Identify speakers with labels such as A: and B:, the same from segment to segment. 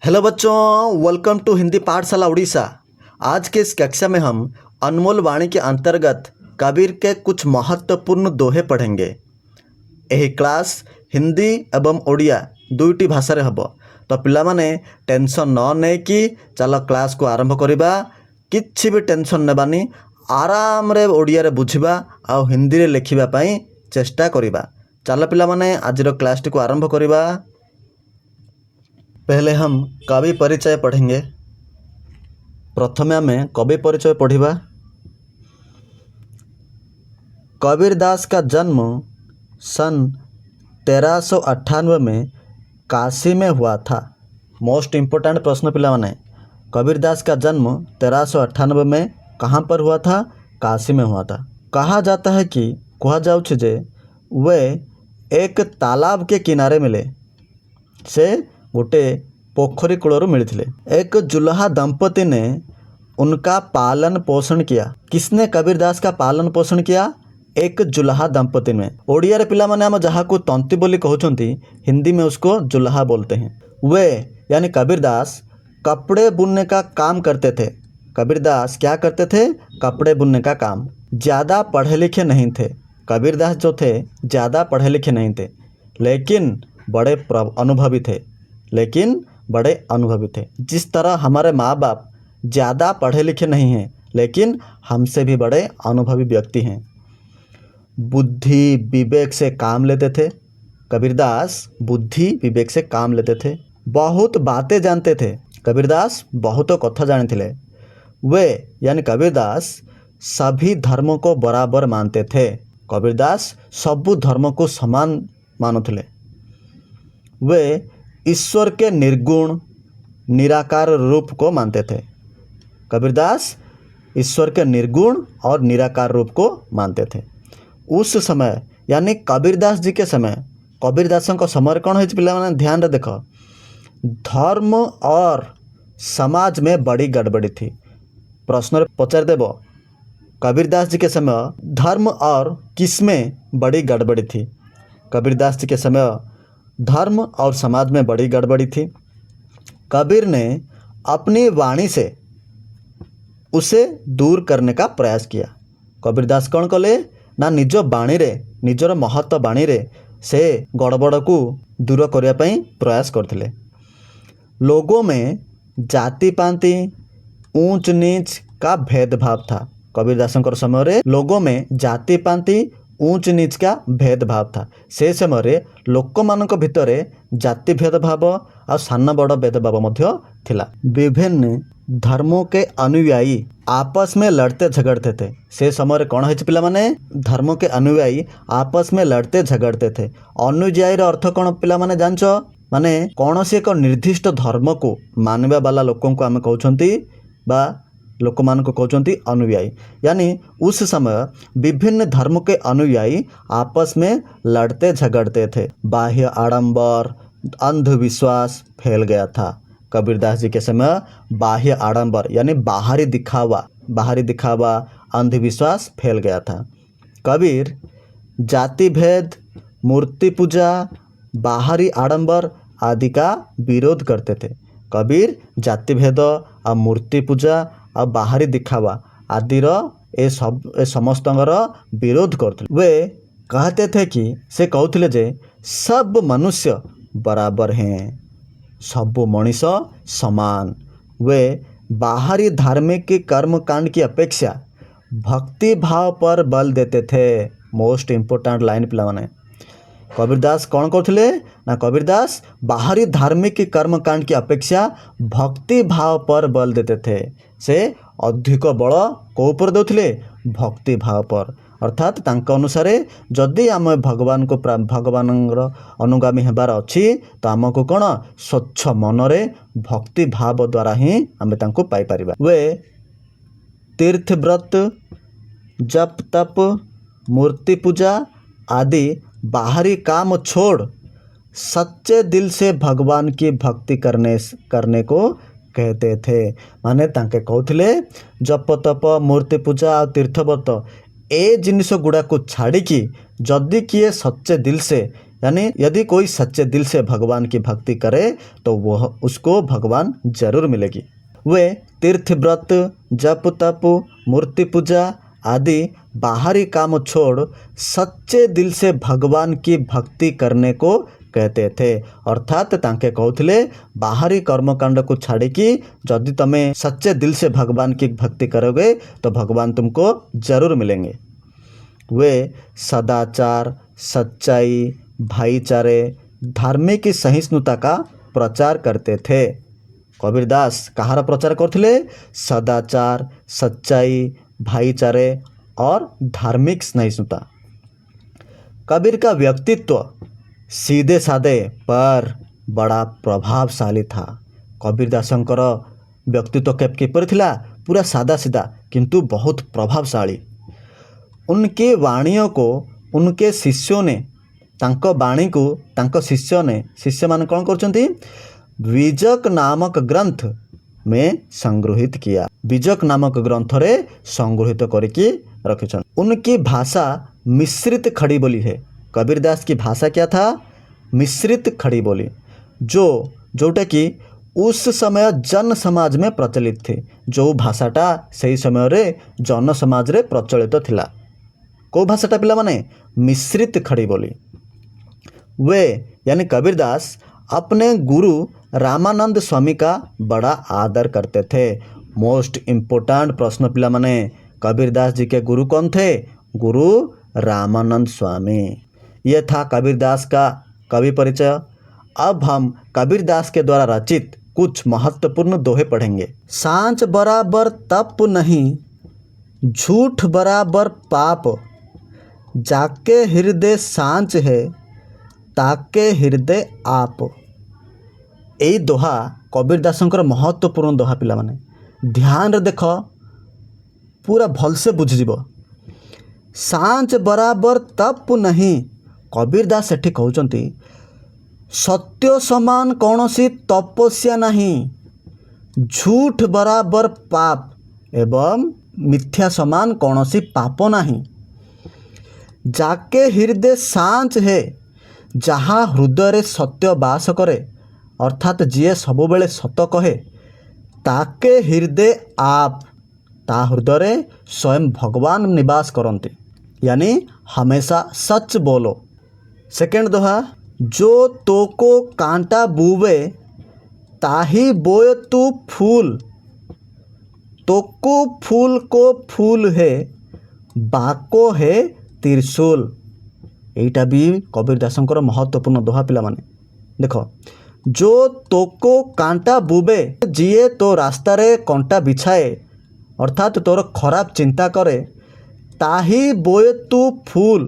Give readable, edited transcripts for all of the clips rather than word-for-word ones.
A: Hello बच्चों, welcome to Hindi पाठशाला उड़ीसा। आज के इस कक्षा में हम अनमोल वाणी के अंतर्गत कबीर के कुछ महत्वपूर्ण दोहे पढ़ेंगे। यही क्लास हिंदी एवं ओडिया दुईटी भाषा हम। तो पिलामाने टेंशन न नहीं कि चलो क्लास को आरंभ करिबा। किछि भी टेंशन नेबानी, आराम रे ओडिया रे बुझिबा आ हिंदी रे लिखिबा पई चेष्टा करिबा। चलो पिलामाने आजिर क्लास टी को आरंभ करिबा। पहले हम कवि परिचय पढ़ेंगे। प्रथमे आमे कवि परिचय पढ़िबा। कबीर दास का जन्म सन 1398 में काशी में हुआ था। मोस्ट इम्पोर्टेंट प्रश्न पिला माने, कबीर दास का जन्म 1398 में कहाँ पर हुआ था? काशी में हुआ था। कहा जाता है कि कहा जाउछ जे वे एक तालाब के किनारे मिले से गोटे पोखरी कूलरू मिलते। एक जुलाहा दंपति ने उनका पालन पोषण किया। किसने कबीर दास का पालन पोषण किया? एक जुलाहा दंपति में। ओडिया रे पिला माने हम जहाँ को तंती बोली कहउचंती, हिंदी में उसको जुलाहा बोलते हैं। वे यानी कबीर दास कपड़े बुनने का काम करते थे। कबीर दास क्या करते थे? कपड़े बुनने का काम। ज़्यादा पढ़े लिखे नहीं थे। कबीर दास जो थे ज़्यादा पढ़े लिखे नहीं थे, लेकिन बड़े अनुभवी थे। जिस तरह हमारे माँ बाप ज़्यादा पढ़े लिखे नहीं हैं, लेकिन हमसे भी बड़े अनुभवी व्यक्ति हैं। बुद्धि विवेक से काम लेते थे। कबीर दास बुद्धि विवेक से काम लेते थे। बहुत बातें जानते थे। कबीर दास बहुत कथा जानते। वे यानी कबीर दास सभी धर्मों को बराबर मानते थे। कबीर दास सबु धर्म को समान मानुଥିଲେ। वे ईश्वर के निर्गुण निराकार रूप को मानते थे। कबीर दास ईश्वर के निर्गुण और निराकार रूप को मानते थे। उस समय यानी कबीर दास जी के समय, कबीर दास का समय कौन है पिला माने ध्यान रे देखो, धर्म और समाज में बड़ी गड़बड़ी थी। प्रश्न पचार देव, कबीर दास जी के समय धर्म और किस में बड़ी गड़बड़ी थी? कबीर दास जी के समय धर्म और समाज में बड़ी गड़बड़ी थी। कबीर ने अपनी वाणी से उसे दूर करने का प्रयास किया। कबीर दास कौन कले ना निज बाणी रे, निजर महत्व बाणी रे से गड़बड़ को दूर करने पई प्रयास करथिले। लोगों में जाति पांति ऊंच नीच का भेदभाव था। कबीर दासंकर समय रे लोगों में जाति पांति ऊंच नीच का भेदभाव था। से समय रे लोक मानक भितरे जाति भेदभाव और सान बड़ भेदभाव मध्य थिला। विभिन्न धर्मों के अनुयायी आपस में लड़ते झगड़ते थे। से समय कौन है पिला माने? धर्मों के अनुयायी आपस में लड़ते झगड़ते थे। अनुयायी रो अर्थ कौन पिला माने जानछ? माने कौन से एक निर्दिष्ट धर्म को मानवा वाला लोकों को आम कहउछंती बा लोक मान को कहउछंती अनुयायी। यानी उस समय विभिन्न धर्म के अनुयायी आपस में लड़ते झगड़ते थे। बाह्य आडंबर अंधविश्वास फैल गया था। कबीर दास जी के समय बाह्य आडंबर यानी बाहरी दिखावा अंधविश्वास फैल गया था। कबीर जाति भेद, मूर्ति पूजा, बाहरी आडंबर आदि का विरोध करते थे। कबीर जाति भेद और मूर्ति पूजा और बाहरी दिखावा आदि ए समस्तंगर विरोध करते। वे कहते थे कि से कहते जे सब मनुष्य बराबर हैं, सब मनीष समान। वे बाहरी धार्मिक कर्म कांड की अपेक्षा भक्ति भाव पर बल देते थे। मोस्ट इम्पोर्टेंट लाइन पिला माने, कबीर दास कौन करथिले ना? कबीर दास बाहरी धार्मिक कर्म कांड की अपेक्षा भक्ति भाव पर बल देते थे। से अधिक बल को ऊपर देउथिले? भक्ति भाव पर। अर्थात तांका अनुसारे जदि आम भगवान को भगवान अनुगामी हेबार अच्छी तो आमको कौन स्वच्छ मनरे भक्ति भाव द्वारा ही आम तांको पाई परिबा। वे तीर्थ व्रत, जप तप, मूर्ति पूजा आदि बाहरी काम छोड़ सच्चे दिल से भगवान की भक्ति करने को कहते थे। माने तांके कहउथिले जप तप, मूर्ति पूजा और तीर्थव्रत ए जिनिस गुड़ा को छाड़ी कि जदि किए सच्चे दिल से यानी यदि कोई सच्चे दिल से भगवान की भक्ति करे तो वह उसको भगवान जरूर मिलेगी। वे तीर्थ व्रत, जप तप, मूर्ति पूजा आदि बाहरी काम छोड़ सच्चे दिल से भगवान की भक्ति करने को कहते थे। अर्थात तांके कहते बाहरी कर्मकांड को छाड़िकी यदि तमे सच्चे दिल से भगवान की भक्ति करोगे तो भगवान तुमको जरूर मिलेंगे। वे सदाचार, सच्चाई, भाईचारे, धार्मिक सहिष्णुता का प्रचार करते थे। कबीरदास कहार प्रचार करते? सदाचार, सच्चाई, भाईचारे और धार्मिक सहिष्णुता। कबीर का व्यक्तित्व सीधे साधे पर बड़ा प्रभावशाली था। कबीरदासंकर व्यक्तित्व किपर थिला? पूरा सादा सीधा किंतु बहुत प्रभावशाली। उनके वाणियों को उनके शिष्यों ने तांको बाणी को तांको शिष्य मान कौन करचंती? बीजक नामक ग्रंथ में संग्रहित किया। बीजक नामक ग्रंथ रे संग्रहित करके रखिछन। उनकी भाषा मिश्रित खड़ी बोली है। कबीरदास की भाषा क्या था? मिश्रित खड़ी बोली, जोटा कि उस समय जन समाज में प्रचलित थी। जो भाषाटा सही समय रे जन समाज रे प्रचलित थिला। को भाषाटा पिला माने? मिश्रित खड़ी बोली। वे यानी कबीरदास अपने गुरु रामानंद स्वामी का बड़ा आदर करते थे। मोस्ट इम्पोर्टेंट प्रश्न पिला माने, कबीरदास जी के गुरु कौन थे? गुरु रामानंद स्वामी। ये था कबीरदास का कवि परिचय। अब हम कबीरदास के द्वारा रचित कुछ महत्वपूर्ण दोहे पढ़ेंगे। सांच बराबर तप नहीं, झूठ बराबर पाप, जाके हृदय सांच है, ताके हृदय आप। यही दोहा कबीरदासंकर महत्वपूर्ण दोहा पिला माने ध्यान रे देख, पूरा भलसे बुझीजिव। सांच बराबर तप नहीं, कबीरदास सेठी कहउचंती सत्य समान कौनसी तपस्या नहीं, झूठ बराबर पाप एवं मिथ्या समान कौनसी पाप नहीं। जाके हृदय सांच है, जहाँ हृदय रे सत्य बास करे, अर्थात जीए सब बेले सत कहे, ताके हृदय आप, ता हृदय रे स्वयं भगवान निवास करते, यानी हमेशा सच बोलो। सेकेंड दोहा, जो तो को कांटा बुवे, ताही बोए तू फूल, तोको फूल को फूल है, बाको है त्रिशूल। यहीटा भी कबीरदासंकर महत्वपूर्ण दोहा पिला माने देख। जो तोको कांटा बुबे, जिए तो रास्ता रे कंटा बिछाए, अर्थात तोर खराब चिंता करे, ताही बोए तू फूल,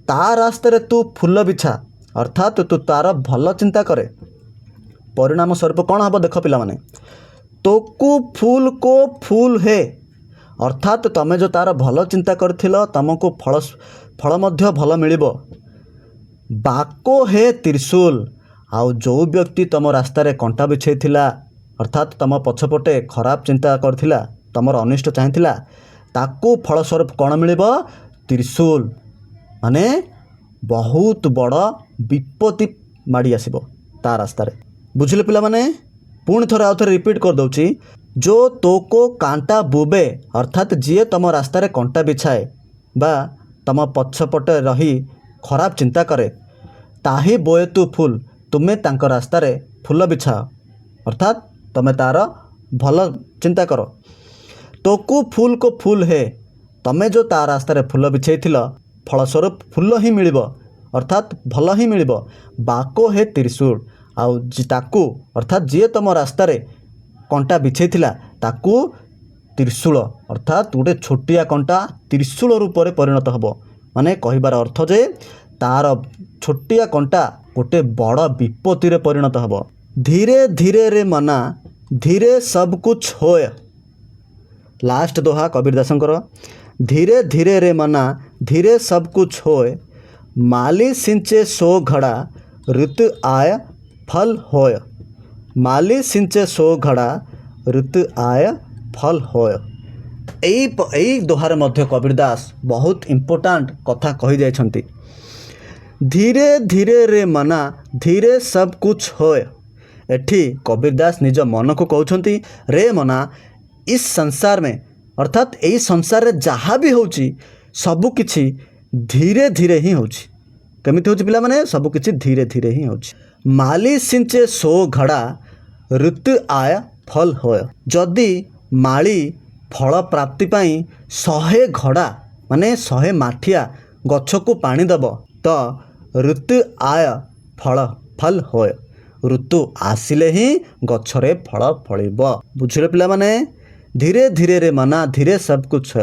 A: ता रास्ता रे तू फूल बिछा, अर्थात तू तार भल चिंता करे। परिणाम स्वरूप कौन हम देख पिला माने, तोकु फूल को फूल है, अर्थात तमें जो तार भल चिंता करथिल तुमको फल मध्य भल मिलिबो। बाको है त्रिशूल, आउ जो व्यक्ति तुम रास्ता रे कंटा बिछाई थिला, अर्थात तुम पछपटे खराब चिंता करथिला, तुमर अनिष्ट चाहिथिला, ताकू फल स्वरूप कौन मिलिबो? त्रिशूल। माने बहुत बड़ विपत्ति माड़ी आसिबो ता रास्ता रे। बुझिले पिला माने? पुणी थोड़े आउ थे रिपीट कर दउची। जो तोको कांटा बुबे, अर्थात जीए तुम रास्ता रे कंटा बिछाए बा तुम पछपटे रही खराब चिंता करे, ताही बोए तू फूल, तुम्हें तांको रास्ता रे फूल बिछाओ, अर्थात तुम्हें तार भल चिंता करो। तोकु फूल को फूल है, तमें जो ता रास्ता रे फूल बिछाइथिल फलस्वरूप फूल ही मिलिबो, अर्थात भल ही मिलिबो। बाको है त्रिशूल, आउ ताकू अर्थात जीए तुम रास्ता रे कंटा बिछाइथिला ताकू त्रिशूल, अर्थात गोटे छोटिया कंटा त्रिशूल रूप में परिणत हबो। माने कहिबार अर्थ जे तार छोटिया कंटा गोटे बड़ विपत्ति रे परिणत हबो। धीरे धीरे रे मना, धीरे सब कुछ होय। लास्ट दोहा कबीरदासंकर, धीरे धीरे रे मना, धीरे सब कुछ होय, माली सिंचे सो घड़ा, ऋतु आय फल होय। माली सिंचे सो घड़ा, ऋतु आय फल होय। यही दोहार मध्य कबीरदास बहुत इम्पोर्टाट कथा कही जाइछंती धीरे धीरे रे मना धीरे सब कुछ होए। एठी कबीरदास निज मन को कहउछंती रे मना इस संसार में अर्थात यही संसार में जहाँ भी होची सबु किछि धीरे धीरे ही होची। केमिति होची पिला माने सबु किछि धीरे धीरे ही होची। माली सिंचे सो घड़ा ऋतु आय फल होय। जदि माली फल प्राप्ति पाई 100 घड़ा माने 100 माठिया गछ को पानी दब तो ऋतु आय फल होय। ऋतु आसिले ही गछरे फल फलिब। बुझिले पिला माने धीरे धीरे रे मना धीरे सब कुछ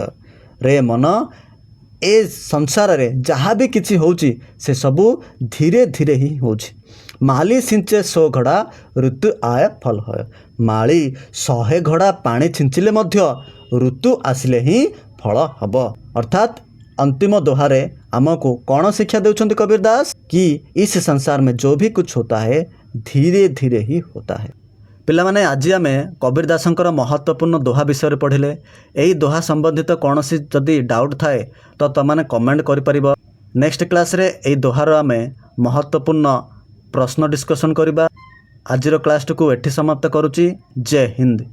A: रे मन ए संसार रे जहाँ भी किछि होची से सबू धीरे धीरे ही होची। माली सिंचे 100 घड़ा ऋतु आय फल होय। माली 100 घड़ा पानी छिंचिले मध्य ऋतु आसिले ही फल हब। अर्थात अंतिम दोहारे आमको कौन शिक्षा देउछंती कबीरदास कि इस संसार में जो भी कुछ होता है धीरे धीरे ही होता है। पिला माने आज आम कबीरदासंकर महत्वपूर्ण दोहा विषय पढ़िले। यही दोहा संबंधित कौन सी जदि डाउट थाए तो तमाने कमेंट करि परिबो। नेक्स्ट क्लास रे एई दोहार आम महत्वपूर्ण प्रश्न डिस्कशन करिबा। आजिर क्लास को एठी समाप्त करुची। जय हिंद।